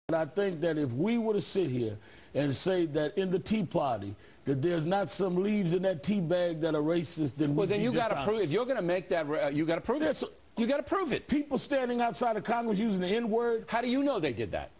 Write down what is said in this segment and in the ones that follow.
But I think that if we were to sit here and say that in the Tea Party that there's not some leaves in that tea bag that are racist, then well, then you got to prove. If you're going to make that, you got to prove it. You got to prove it. People standing outside of Congress using the N-word. How do you know they did that?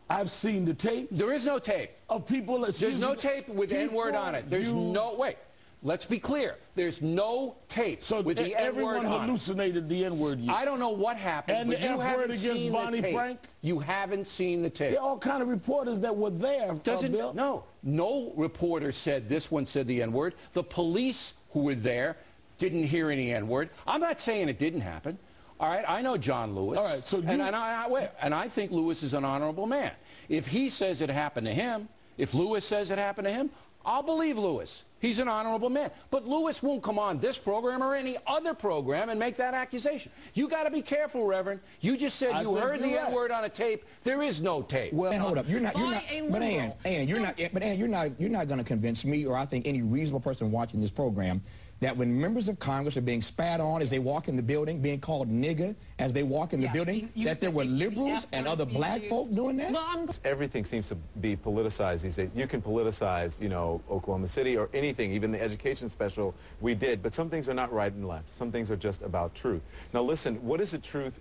I've seen the tape. There is no tape of people. There's no tape with N-word on it. There's no wait. Let's be clear. There's no tape with the N-word on it. Everyone hallucinated the N-word. I don't know what happened. And the F-word against Bonnie Frank. You haven't seen the tape. There are all kind of reporters that were there. Bill. No reporter said this one said the N-word. The police who were there didn't hear any N-word. I'm not saying it didn't happen. All right, I know John Lewis. All right, so and I think Lewis is an honorable man. If he says it happened to him, if Lewis says it happened to him, I'll believe Lewis. He's an honorable man. But Lewis won't come on this program or any other program and make that accusation. You got to be careful, Reverend. You just said you heard the N-word on a tape. There is no tape. Well, hold up. You're not. But Ann, you're not going to convince me, or I think any reasonable person watching this program, that when members of Congress are being spat on as they walk in the building, being called nigger as they walk in the building, that there were liberals and other black folk doing that? Everything seems to be politicized these days. You can politicize, you know, Oklahoma City or anything, even the education special we did, but some things are not right and left. Some things are just about truth. Now listen, what is the truth?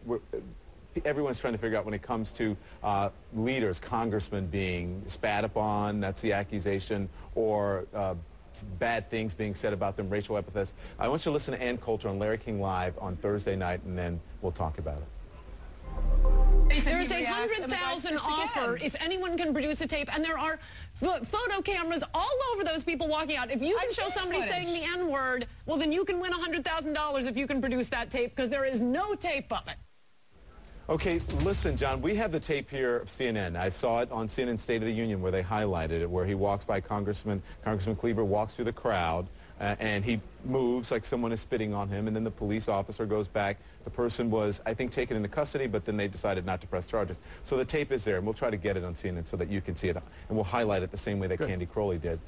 Everyone's trying to figure out when it comes to leaders, congressmen being spat upon, that's the accusation, or bad things being said about them, racial epithets. I want you to listen to Ann Coulter on Larry King Live on Thursday night, and then we'll talk about it. There's a 100,000 offer if anyone can produce a tape, and there are photo cameras all over those people walking out. If you can show somebody saying the N-word, well, then you can win $100,000 if you can produce that tape, because there is no tape of it. Okay, listen, John, we have the tape here of CNN. I saw it on CNN State of the Union where they highlighted it, where he walks by Congressman Cleaver walks through the crowd, and he moves like someone is spitting on him, and then the police officer goes back. The person was, I think, taken into custody, but then they decided not to press charges. So the tape is there, and we'll try to get it on CNN so that you can see it, and we'll highlight it the same way that Candy Crowley did.